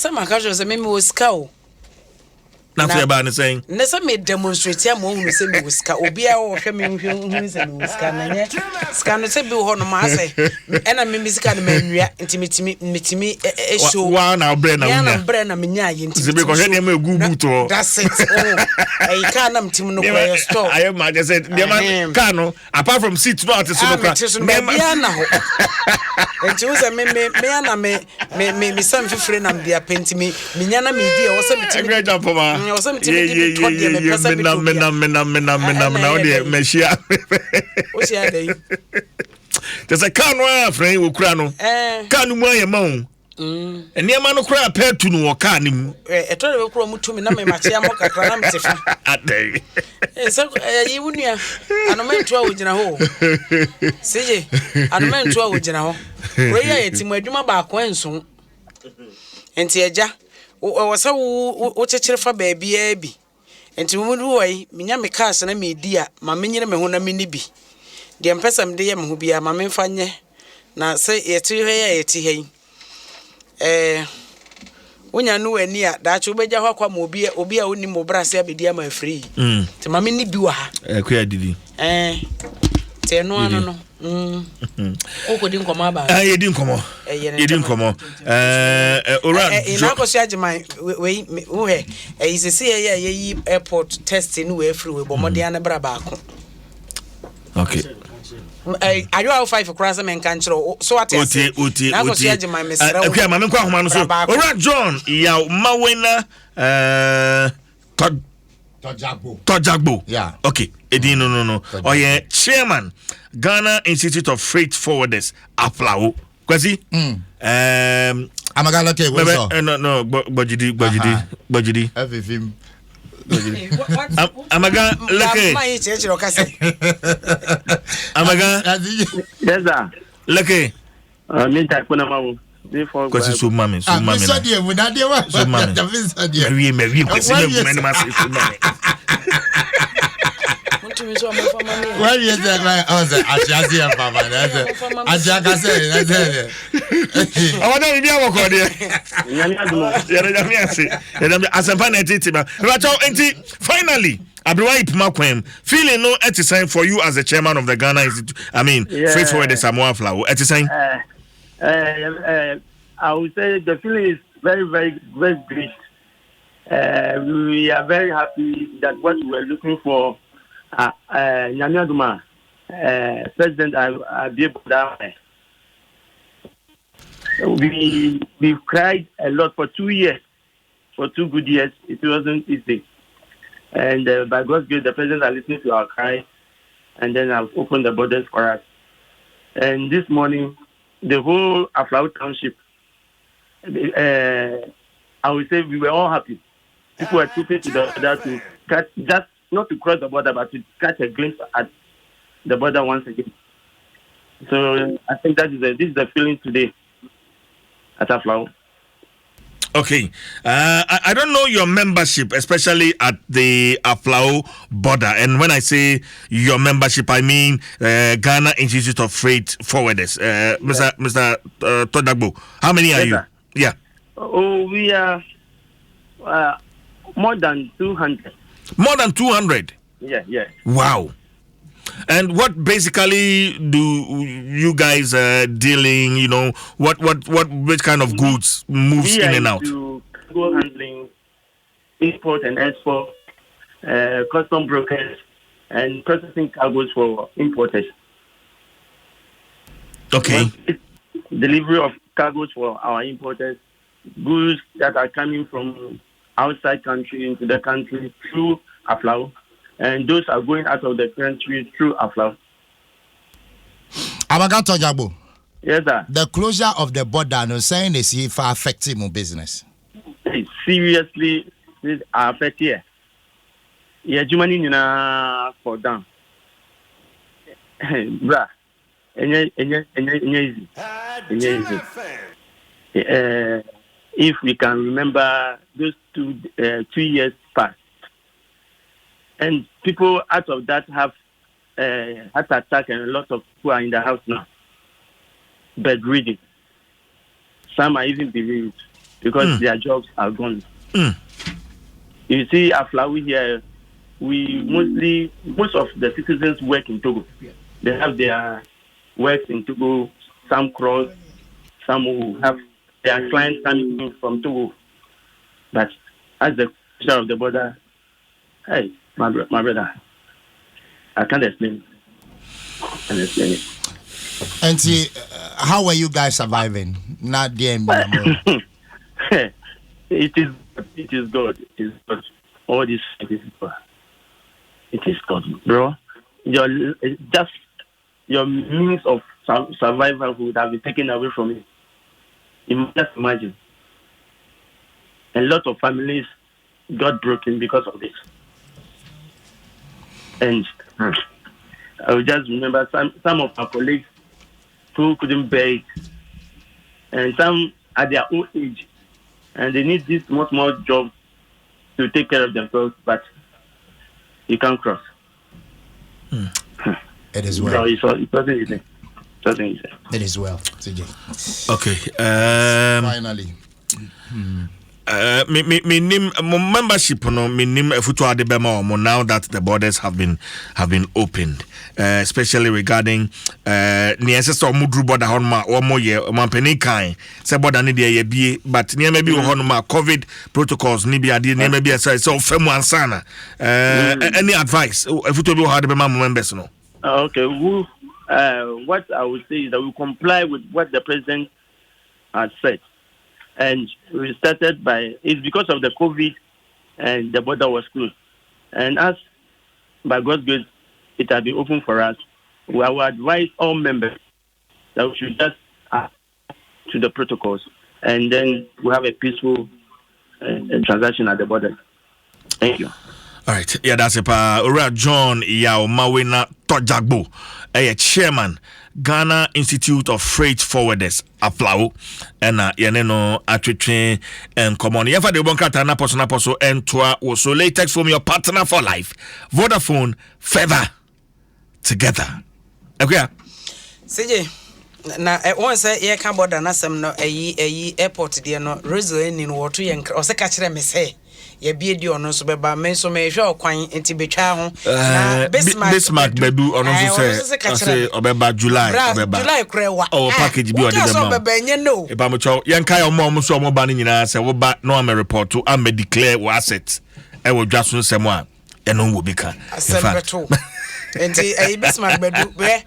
some casuals a meme was cow. Nothing about saying. Nessa made demonstrate him who say me was cow, be our family who is a scanner. Scanner said, Bill Honor Massey, and I mean, Miss Canman, intimate me a show. One our Brenna Minya, intimate. That's it. I can't Timono store. I am, I said, Cano, apart from seats, not to and to us, me some friend and be a painting me, Miana media or something. Great job, or something. There's a canoe friend who crano. Canu my among. And near man cry pair to no canim. A total chrome to me, no machiamoka cram at day. So you wouldn't, and a man 12 in a hole. See, and a man 12 in a hole. Ray, it's in my duma back when soon. And Tiaja, or so what a chill for baby. And to move away, Minyami cast and a media, my minion mahona minibi. The Empress dear who be a mamma fanya. Now say a 2 hair, 80 hay. When you know near that you be Jahaka mobile, or be only more brass, be dear my free. To my mini bua. Queer did he? No. Oh, couldn't come about. You didn't come on. You didn't come on. In Uncle Shadgy, my way, is a CIA airport testing way through Bomodiana Brabaco. Okay. Are you out 5 across them and control? So what is it? I was judging my Miss. Okay, Mamma Alright, John, ya Mawena, Tojagbo. Yeah. Okay. No. Oh yeah, Chairman, Ghana Institute of Freight Forwarders, applauds. Kwasi? Amagala ke we so. No, Bojidi. Everything. Amaga leke. Amaga. Yes sir. Leke. Me type na mawo. Kwasi so mami. So dia we na dia wa. So mami. Me kwasi me ma so mami. Why is that like Asia Papa? Asia say. I want to be a worker there. Finally, Abdulwahid Makwem, feeling no exercise for you as the chairman of the Ghana Institute. I mean, Freight Forwarders Samoa Flower. Exercise. I would say the feeling is very, very, very great. We are very happy that what we were looking for. Nyanyaduma, President Abiyeboda. We've cried a lot for 2 years, for 2 good years. It wasn't easy, and by God's grace, the President has listened to our cry, and then I've opened the borders for us. And this morning, the whole Aflau Township, I would say we were all happy. People were trooping to the border to catch just. Not to cross the border, but to catch a glimpse at the border once again. So I think this is the feeling today at Aflau. Okay, I don't know your membership, especially at the Aflau border. And when I say your membership, I mean Ghana Institute of Freight Forwarders. Mr. Todagbo, how many are you? Yeah. Oh, we are more than 200. More than 200? Yeah. Wow. And what basically do you guys dealing, which kind of goods moves in and out? We do cargo handling, import and export, custom brokers, and processing cargoes for importers. Okay. Delivery of cargoes for our importers, goods that are coming from outside country into the country through Aflau, and those are going out of the country through Aflau. Abagato Jabo. Yes, sir. The closure of the border, no saying is if affecting my business. Seriously, this affect here. Yeah, Germany for down. Bruh, easy. If we can remember those 2 years past, and people out of that have heart attack, and a lot of people are in the house now, bedridden. Some are even bereaved. because their jobs are gone. You see, Aflawi here, most of the citizens work in Togo. They have their works in Togo, some cross, some who have their clients coming from Togo. But as the officer of the border, hey, my brother, I can't explain it. And see, how are you guys surviving? Not the It is God. All this is God. It is God, bro. Your means of survival would have been taken away from you. You just imagine. A lot of families got broken because of this. And I will just remember some of our colleagues who couldn't bear it, and some at their own age, and they need this small job to take care of themselves, but you can't cross. It is well. No, it wasn't easy. It is well, TJ. Okay. Finally. Me membership no me futu ade bema omo now that the borders have been opened, especially regarding niese mudru border hon ma omo ye mampeni kan se border ne de ye bie but ne bi hon ma covid protocols ni bi ade ne bi say so femu ansana any advice futu bi ade bema members no. Okay, what I would say is that we comply with what the president has said. And we started it's because of the COVID and the border was closed. And as by God's grace, it has been open for us. We will advise all members that we should just add to the protocols. And then we have a peaceful transaction at the border. Thank you. All right. Yeah, that's it. Ora John Yao Mawena Tojagbo, a chairman, Ghana Institute of Freight Forwarders, Aflau, and Yaneno Atwitwe and Common. Yafa de Bonkata Naposo and Toa also latex from your partner for life. Vodafone, Feather, together. Okay. CJ, na once ye ka border na sem no ayi airport de no rezo ni no woto ye o se ka kire me say ye bie di ono so beba me so me hwe okwan enti betwa ho na Bismarck bedu ono so say obeba July krewa package bi ode so beba nye no e ba mo cho ye nkai omo so omo ba ni nyina say wo ba no am report to am declare wo asset e wo dwaso nsem a eno wo bika enti Bismarck bedu be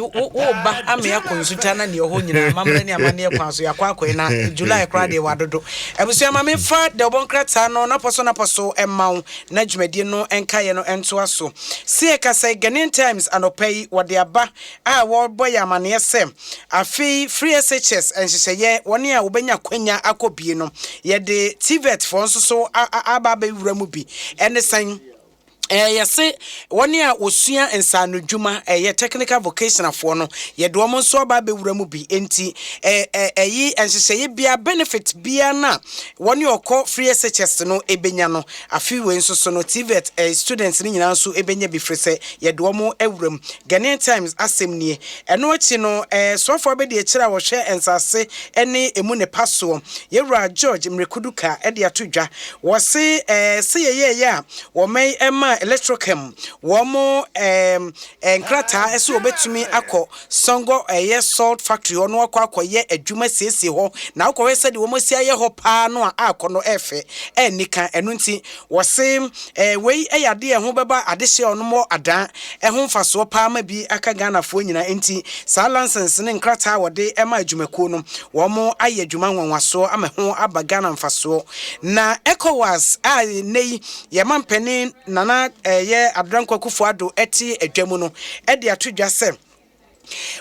wo ba amia konsuta na ne ho nyina mamre ne amane kwan so yakwa na July kra de wadodo ebusu ma me fa de obonkrata no na poso emaw na dwumadi no enkaye no ento aso sie ka say Ghanaian Times anopai wode aba a wo boy amane sem afi free FSHS enhyehyeye woni a wobenya kwanya akobie no ye de TVET for nso so aba ba wura mu bi ene san yese woni a osua nsano dwuma technical vocational for no ye do mo so ba be wura mu bi enti yi enhyehyeye bia benefit bia na woni okọ free SHS no ebenya no afi we nso so no TVET students ni nyina so ebenya bi frese ye do mo awuram Ghanaian Times asem nie eno achi no so for be de kira wo hwe ensase ene emu ne paso yewura George Mireku Duker e de atodwa wo se ye a wo mai ema Electrochem womo enkrata ese obetumi akọ songhor salt factory ono akọ adwuma siesie ho na akọ we de womo sia ye ho pa no akọ no efe enika enu nti wo se wei eyade ho beba adehye ono mo adan ho mfaso pa ma bi aka Ghana fo nyina enti sa license ne nkrata wode ema adwumako no womo aye adwuma nwanwaso ama ho aba Ghana mfaso na ECOWAS a nei ye mampeni nana ye Adranko Kufuado eti edwamu no e de atodwa se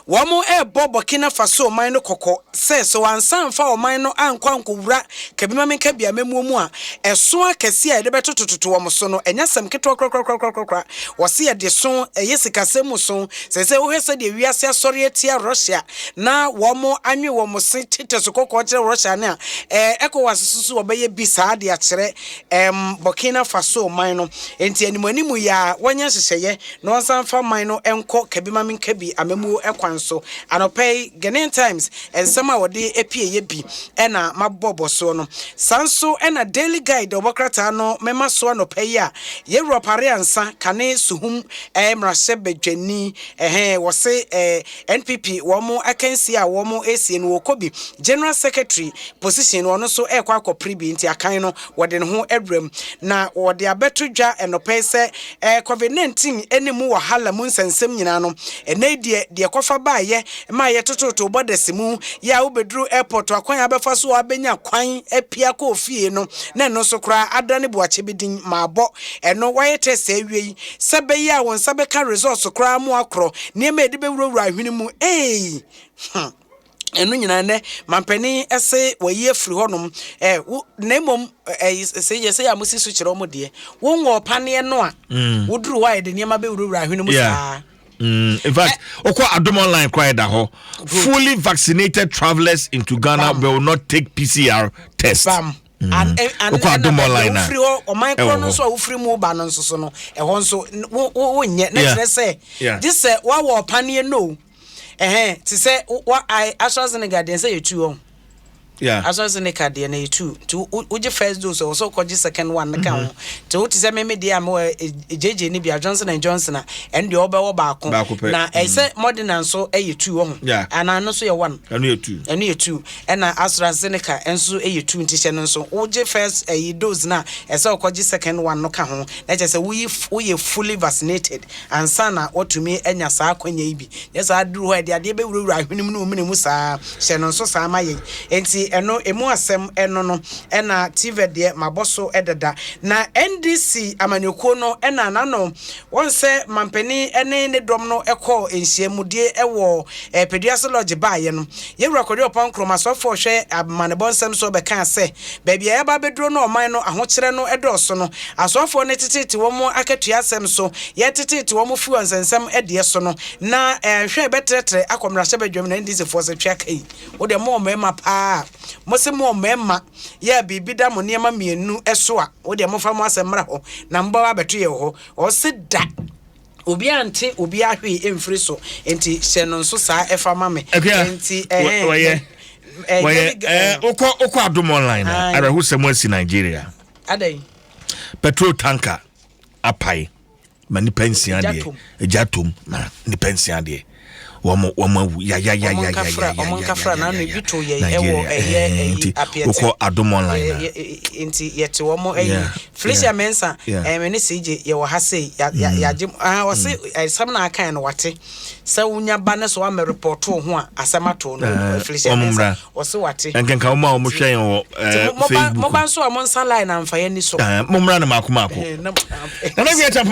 Wamo Burkina Faso mine koko says so ansan fa o mine no ankwanko wura kabima menka bia memuomu a eso akese a de beto tototo wo so no enyasem keto krokra wose ye de so yesikasemu so sese wo hwese de wiase asori etia Russia na womo anwe wo se tete so kokko kire Russia na ECOWAS susu obeye bi saa de akire Burkina Faso mine no enti animu ya wonya hyehyeye no ansan fa mine no enko kabima menka bi amemu afuo ekwanso anopay Ghanaian Times ensema wode epie ye bi ena mabobo so no sanso ena Daily Guide obokrata no mema so anopay a ye Opare-Ansah kane suhum mrase bedwani wose NPP womo akansi a womo esi no wokobi General Secretary position wono so ekwa akopri nti akan no wode ne ho edrem na wode abeto dwa enopay se COVID-19 enimu wahala mu nsensem nyina no ene de kofa baaye ma ye tototo bodese mu ya ubedru airport akwan abefa so abenya kwan apia ko ofie no na no so kra adane boache bidin maabo eno waye test awie sebe ya won sabe ka results kra mu akro niema edi bewurawura ahwene mu enu nyina ne mampani ese wayi afiri honom nemom say amusi so kire omode won wo pane no a woduru wa de niema bewurawura ahwene mu saa in fact, Adom online cried that fully vaccinated travelers into Ghana will not take PCR test. And Adom online free or my chrono so free move ban so no so say this what war panier no to say what I AstraZeneca they say you too. Yeah, AstraZeneca dey na two to uji first dose also koji second one na kan to what say me dey am JJ ni bia Johnson and Johnson and the obewo baako na say Moderna so two ho and ano so ye one and you two and AstraZeneca enso two nti no so uji first dose na say koji second one no kan ho na say we fully vaccinated and sana otumi enya saa kwanya ibi yes aduru ho de be wura ahwenem no mu saa hye no so saa maye enti eno emu asem eno no ena TVET de maboso ededa na NDC amanyoko no ena nano won se mampani ene ne dom no ekọ enhiamudie ewo pediaso lodge baaye no ye rekodi opon kromasofo hwe amanebo nsem so be kan se baabi e ba bedro no oman no ahokere no edoso no asofo ne tititi wo mo akatua asem so ye tititi wo mo fu onsensem ede so no na hwe betretre akomra hye bedwam na NDC force twa kai wo de mo mema pa mose mo mema ya bibida mo niema mienu eso a wo de mo fa mo asemra ho na mba abeto ye ho o se da obi ante obi ahwe emfiri so enti hye no so saa efa mame enti oko Adom online ara hu semo asi Nigeria adai petrol tanker apai mani pension ade ejatom na ni pension ade womo ya kafra na no bito ye ewo apiete oko Adom online enti yete womo Felicia Mensa meni CJ ye wo ha sei ya wo se some na aka no wate se unya ba ne so am report ho a asemato no Felicia Mensa wo se wate enkenka wo ma wo hwen wo Facebook mo ban so am nsa line amfa ye ni so mo mra na makoma na na bi eta